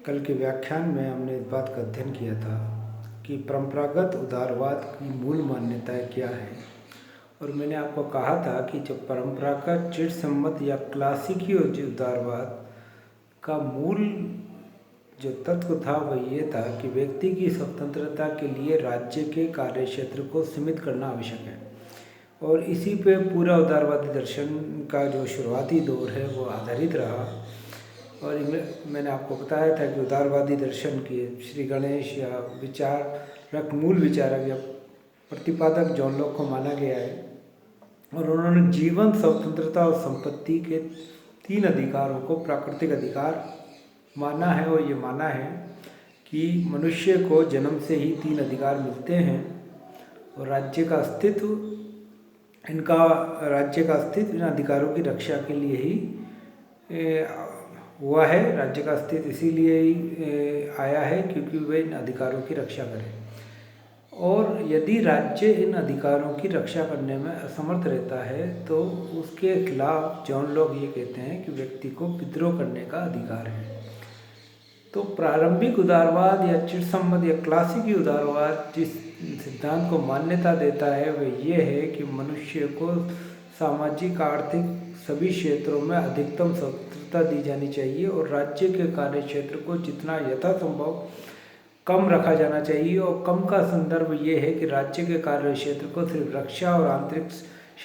कल के व्याख्यान में हमने इस बात का अध्ययन किया था कि परंपरागत उदारवाद की मूल मान्यताएं क्या है। और मैंने आपको कहा था कि जो परंपरागत चिरसम्मत या क्लासिकी उदारवाद का मूल जो तत्व था वह ये था कि व्यक्ति की स्वतंत्रता के लिए राज्य के कार्यक्षेत्र को सीमित करना आवश्यक है। और इसी पे पूरा उदारवादी दर्शन का जो शुरुआती दौर है वो आधारित रहा। और मैंने आपको बताया था कि उदारवादी दर्शन के श्री गणेश या विचारक मूल विचारक या प्रतिपादक जॉन लॉक को माना गया है। और उन्होंने जीवन, स्वतंत्रता और संपत्ति के 3 अधिकारों को प्राकृतिक अधिकार माना है। और ये माना है कि मनुष्य को जन्म से ही 3 अधिकार मिलते हैं और राज्य का अस्तित्व इन अधिकारों की रक्षा के लिए ही हुआ है। राज्य का अस्तित्व इसीलिए ही आया है क्योंकि वे इन अधिकारों की रक्षा करें। और यदि राज्य इन अधिकारों की रक्षा करने में असमर्थ रहता है तो उसके खिलाफ जॉन लॉक ये कहते हैं कि व्यक्ति को विद्रोह करने का अधिकार है। तो प्रारंभिक उदारवाद या चिरसम्मत या क्लासिकी उदारवाद जिस सिद्धांत को मान्यता देता है वह ये है कि मनुष्य को सामाजिक, आर्थिक सभी क्षेत्रों में अधिकतम स्वतंत्रता दी जानी चाहिए और राज्य के कार्य क्षेत्र को जितना यथासंभव कम रखा जाना चाहिए। और कम का संदर्भ ये है कि राज्य के कार्य क्षेत्र को सिर्फ रक्षा और आंतरिक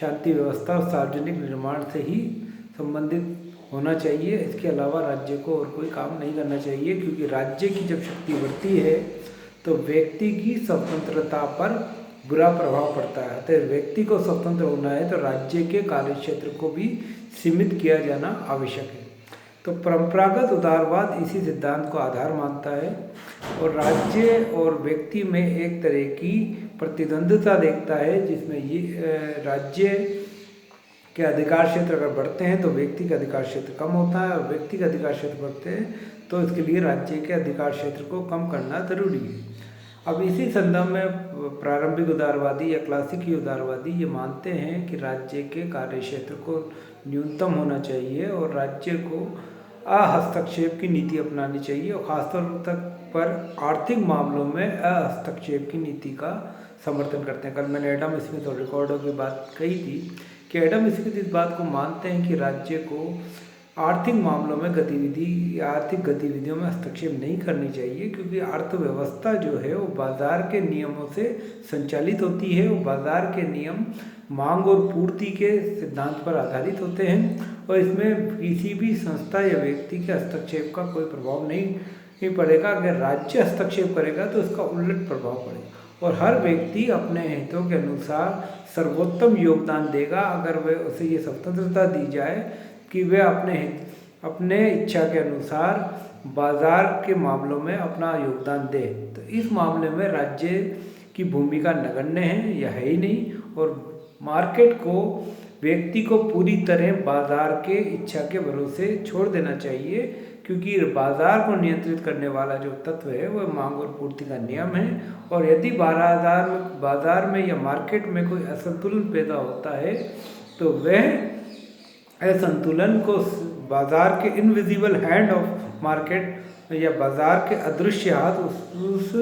शांति व्यवस्था और सार्वजनिक निर्माण से ही संबंधित होना चाहिए। इसके अलावा राज्य को और कोई काम नहीं करना चाहिए, क्योंकि राज्य की जब शक्ति बढ़ती है तो व्यक्ति की स्वतंत्रता पर बुरा प्रभाव पड़ता है। अतः व्यक्ति को स्वतंत्र होना है तो राज्य के कार्यक्षेत्र को भी सीमित किया जाना आवश्यक है। तो परंपरागत उदारवाद इसी सिद्धांत को आधार मानता है और राज्य और व्यक्ति में एक तरह की प्रतिद्वंद्विता देखता है, जिसमें ये राज्य के अधिकार क्षेत्र अगर बढ़ते हैं तो व्यक्ति का अधिकार क्षेत्र कम होता है, और व्यक्ति का अधिकार क्षेत्र बढ़ते हैं तो इसके लिए राज्य के अधिकार क्षेत्र को कम करना जरूरी है। अब इसी संदर्भ में प्रारंभिक उदारवादी या क्लासिकी उदारवादी ये मानते हैं कि राज्य के कार्य क्षेत्र को न्यूनतम होना चाहिए और राज्य को हस्तक्षेप की नीति अपनानी चाहिए, और खासतौर तक पर आर्थिक मामलों में हस्तक्षेप की नीति का समर्थन करते हैं। कल मैंने एडम स्मिथ और रिकॉर्डो की बात कही थी कि एडम स्मिथ इस बात को मानते हैं कि राज्य को आर्थिक मामलों में आर्थिक गतिविधियों में हस्तक्षेप नहीं करनी चाहिए, क्योंकि अर्थव्यवस्था जो है वो बाजार के नियमों से संचालित होती है। वो बाजार के नियम मांग और पूर्ति के सिद्धांत पर आधारित होते हैं और इसमें किसी भी संस्था या व्यक्ति के हस्तक्षेप का कोई प्रभाव नहीं पड़ेगा। अगर राज्य हस्तक्षेप करेगा तो उसका उलट प्रभाव पड़ेगा और हर व्यक्ति अपने हितों के अनुसार सर्वोत्तम योगदान देगा अगर वह उसे ये स्वतंत्रता दी जाए कि वह अपने इच्छा के अनुसार बाजार के मामलों में अपना योगदान दे। तो इस मामले में राज्य की भूमिका नगण्य है या है ही नहीं, और मार्केट को व्यक्ति को पूरी तरह बाजार के इच्छा के भरोसे छोड़ देना चाहिए, क्योंकि बाजार को नियंत्रित करने वाला जो तत्व है वह मांग और पूर्ति का नियम है। और यदि बाजार में या मार्केट में कोई असंतुलन पैदा होता है तो वह असंतुलन को बाजार के इनविजिबल हैंड ऑफ मार्केट या बाजार के अदृश्य हाथ उस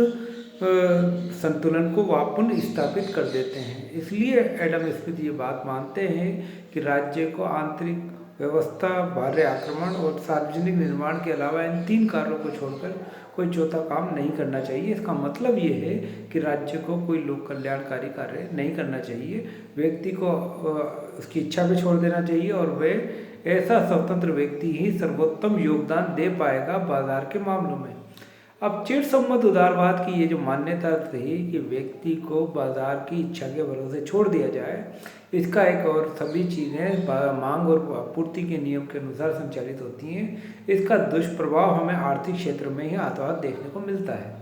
संतुलन को वापस स्थापित कर देते हैं। इसलिए एडम स्मिथ ये बात मानते हैं कि राज्य को आंतरिक व्यवस्था, बाह्य आक्रमण और सार्वजनिक निर्माण के अलावा इन 3 कार्यों को छोड़कर कोई चौथा काम नहीं करना चाहिए। इसका मतलब ये है कि राज्य को कोई लोक कल्याणकारी कार्य नहीं करना चाहिए, व्यक्ति को उसकी इच्छा पे छोड़ देना चाहिए और वह ऐसा स्वतंत्र व्यक्ति ही सर्वोत्तम योगदान दे पाएगा बाजार के मामलों में। अब चिरसम्मत उदारवाद की ये जो मान्यता थी कि व्यक्ति को बाजार की इच्छा के भरोसे छोड़ दिया जाए, इसका एक और सभी चीज़ें मांग और आपूर्ति के नियम के अनुसार संचालित होती हैं, इसका दुष्प्रभाव हमें आर्थिक क्षेत्र में ही आत्महत्या देखने को मिलता है।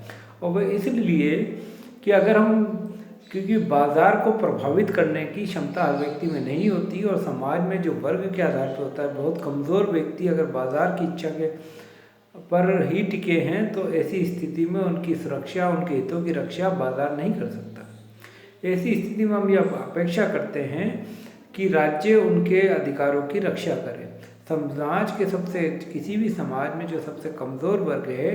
और वह इसलिए कि क्योंकि बाजार को प्रभावित करने की क्षमता हर व्यक्ति में नहीं होती और समाज में जो वर्ग के आधार पर होता है, बहुत कमज़ोर व्यक्ति अगर बाजार की इच्छा के पर ही टिके हैं तो ऐसी स्थिति में उनकी सुरक्षा, उनके हितों की रक्षा बाजार नहीं कर सकता। ऐसी स्थिति में हम यह अपेक्षा करते हैं कि राज्य उनके अधिकारों की रक्षा करे। समाज के किसी भी समाज में जो सबसे कमज़ोर वर्ग है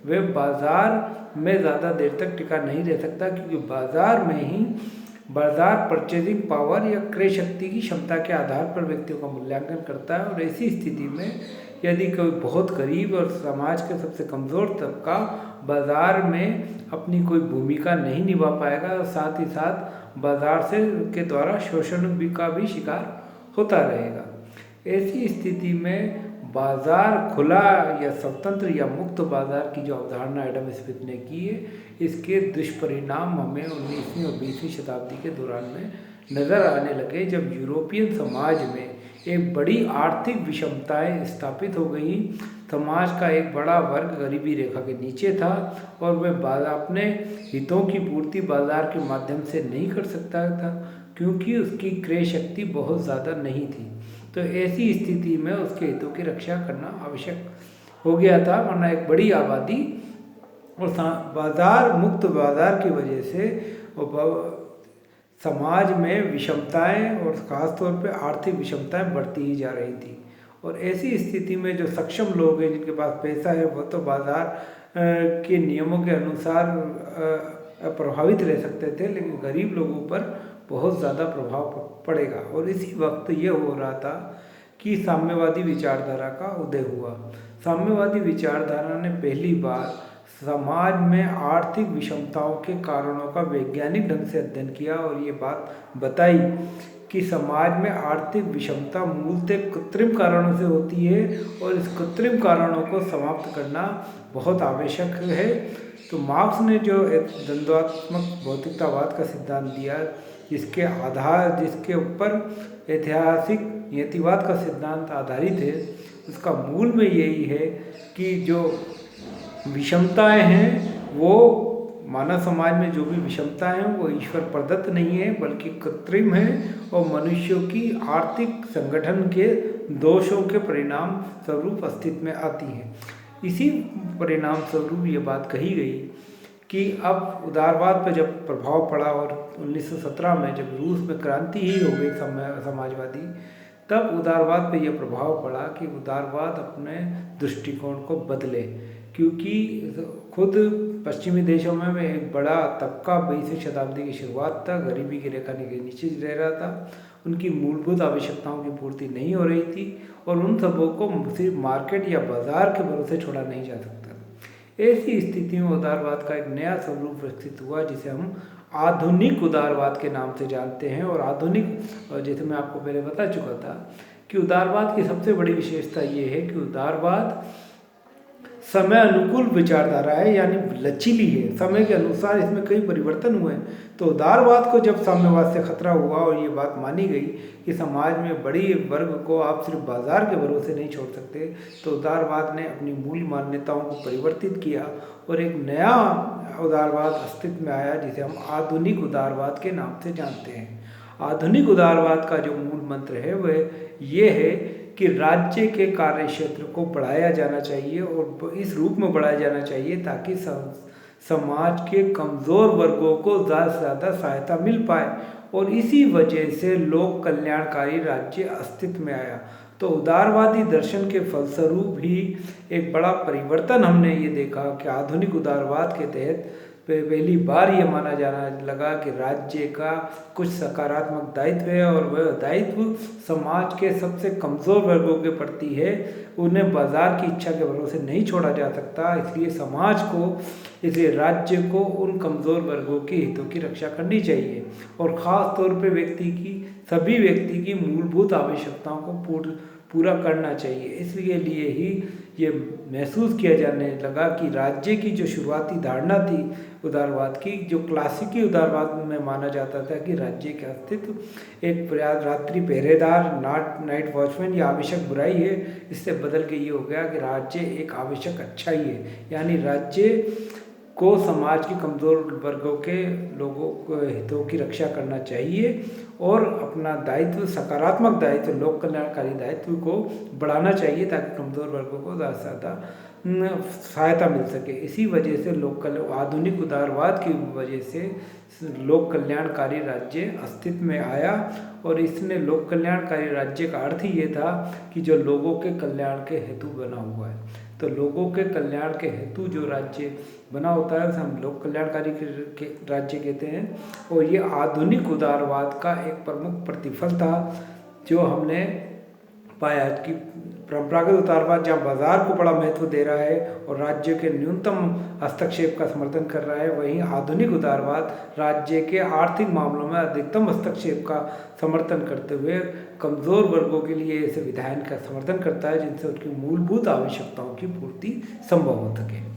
वह बाज़ार में ज़्यादा देर तक टिका नहीं रह सकता, क्योंकि बाज़ार परचेजिंग पावर या क्रय शक्ति की क्षमता के आधार पर व्यक्तियों का मूल्यांकन करता है। और ऐसी स्थिति में यदि कोई बहुत गरीब और समाज के सबसे कमज़ोर तबका बाज़ार में अपनी कोई भूमिका नहीं निभा पाएगा, और साथ ही साथ बाज़ार के द्वारा शोषण का भी शिकार होता रहेगा। ऐसी स्थिति में बाज़ार खुला या स्वतंत्र या मुक्त बाज़ार की जो अवधारणा एडम स्मिथ ने की है, इसके दुष्परिणाम हमें 19वीं और 20वीं शताब्दी के दौरान में नज़र आने लगे, जब यूरोपियन समाज में एक बड़ी आर्थिक विषमताएं स्थापित हो गई। समाज का एक बड़ा वर्ग गरीबी रेखा के नीचे था और वह अपने हितों की पूर्ति बाज़ार के माध्यम से नहीं कर सकता था, क्योंकि उसकी क्रय शक्ति बहुत ज़्यादा नहीं थी। तो ऐसी स्थिति में उसके हितों की रक्षा करना आवश्यक हो गया था, वरना एक बड़ी आबादी और मुक्त बाज़ार की वजह से समाज में विषमताएं और ख़ासतौर पे आर्थिक विषमताएं बढ़ती ही जा रही थी। और ऐसी स्थिति में जो सक्षम लोग हैं, जिनके पास पैसा है, वो तो बाज़ार के नियमों के अनुसार प्रभावित रह सकते थे, लेकिन गरीब लोगों पर बहुत ज़्यादा प्रभाव पड़ेगा। और इसी वक्त ये हो रहा था कि साम्यवादी विचारधारा का उदय हुआ। साम्यवादी विचारधारा ने पहली बार समाज में आर्थिक विषमताओं के कारणों का वैज्ञानिक ढंग से अध्ययन किया और ये बात बताई कि समाज में आर्थिक विषमता मूलतः कृत्रिम कारणों से होती है और इस कृत्रिम कारणों को समाप्त करना बहुत आवश्यक है। तो मार्क्स ने जो एक द्वंद्वात्मक भौतिकतावाद का सिद्धांत दिया, जिसके ऊपर ऐतिहासिक नियतिवाद का सिद्धांत आधारित है, उसका मूल में यही है कि जो विषमताएं हैं वो मानव समाज में जो भी विषमताएं हैं वो ईश्वर प्रदत्त नहीं है, बल्कि कृत्रिम है और मनुष्यों की आर्थिक संगठन के दोषों के परिणाम स्वरूप अस्तित्व में आती हैं। इसी परिणाम स्वरूप ये बात कही गई कि अब उदारवाद पर जब प्रभाव पड़ा और 1917 में जब रूस में क्रांति ही हो गई समाजवादी, तब उदारवाद पे यह प्रभाव पड़ा कि उदारवाद अपने दृष्टिकोण को बदले, क्योंकि खुद पश्चिमी देशों में एक बड़ा तबका 20वीं शताब्दी की शुरुआत तक गरीबी की रेखा के नीचे रह रहा था। उनकी मूलभूत आवश्यकताओं की पूर्ति नहीं हो रही थी और उन सबों को सिर्फ मार्केट या बाजार के भरोसे छोड़ा नहीं जा सकता। ऐसी स्थिति में उदारवाद का एक नया स्वरूप विकसित हुआ, जिसे हम आधुनिक उदारवाद के नाम से जानते हैं। और आधुनिक, जैसे मैं आपको पहले बता चुका था कि उदारवाद की सबसे बड़ी विशेषता ये है कि उदारवाद समय अनुकूल विचारधारा है, यानी लचीली है। समय के अनुसार इसमें कई परिवर्तन हुए हैं। तो उदारवाद को जब साम्यवाद से खतरा हुआ और ये बात मानी गई कि समाज में बड़ी वर्ग को आप सिर्फ बाजार के भरोसे नहीं छोड़ सकते, तो उदारवाद ने अपनी मूल मान्यताओं को परिवर्तित किया और एक नया उदारवाद अस्तित्व में आया, जिसे हम आधुनिक उदारवाद के नाम से जानते हैं। आधुनिक उदारवाद का जो मूल मंत्र है वह ये है कि राज्य के कार्य क्षेत्र को बढ़ाया जाना चाहिए और इस रूप में बढ़ाया जाना चाहिए ताकि समाज के कमज़ोर वर्गों को ज़्यादा से ज़्यादा सहायता मिल पाए, और इसी वजह से लोक कल्याणकारी राज्य अस्तित्व में आया। तो उदारवादी दर्शन के फलस्वरूप ही एक बड़ा परिवर्तन हमने ये देखा कि आधुनिक उदारवाद के तहत पहली बार ये माना जाना लगा कि राज्य का कुछ सकारात्मक दायित्व है और वह दायित्व समाज के सबसे कमज़ोर वर्गों के प्रति है। उन्हें बाजार की इच्छा के भरोसे नहीं छोड़ा जा सकता, इसलिए राज्य को उन कमज़ोर वर्गों के हितों की रक्षा करनी चाहिए और ख़ास तौर पे सभी व्यक्ति की मूलभूत आवश्यकताओं को पूरा करना चाहिए। इसलिए ही ये महसूस किया जाने लगा कि राज्य की जो शुरुआती धारणा थी उदारवाद की, जो क्लासिकी उदारवाद में माना जाता था कि राज्य का अस्तित्व एक रात्रि पहरेदार, नाइट वॉचमैन या आवश्यक बुराई है, इससे बदल के ये हो गया कि राज्य एक आवश्यक अच्छाई है। यानी राज्य को समाज के कमज़ोर वर्गों के लोगों को हितों की रक्षा करना चाहिए और अपना दायित्व, सकारात्मक दायित्व, लोक कल्याणकारी दायित्व को बढ़ाना चाहिए ताकि कमज़ोर वर्गों को ज़्यादा से ज़्यादा सहायता मिल सके। इसी वजह से आधुनिक उदारवाद की वजह से लोक कल्याणकारी राज्य अस्तित्व में आया। और इसने लोक कल्याणकारी राज्य का अर्थ ही ये था कि जो लोगों के कल्याण के हेतु बना हुआ है। तो लोगों के कल्याण के हेतु जो राज्य बना होता है उसे हम लोक कल्याणकारी के राज्य कहते हैं। और ये आधुनिक उदारवाद का एक प्रमुख प्रतिफल था जो हमने पाया कि परंपरागत उदारवाद जहाँ बाजार को बड़ा महत्व दे रहा है और राज्य के न्यूनतम हस्तक्षेप का समर्थन कर रहा है, वहीं आधुनिक उदारवाद राज्य के आर्थिक मामलों में अधिकतम हस्तक्षेप का समर्थन करते हुए कमज़ोर वर्गों के लिए संविधान का समर्थन करता है जिनसे उनकी मूलभूत आवश्यकताओं की पूर्ति संभव हो सके।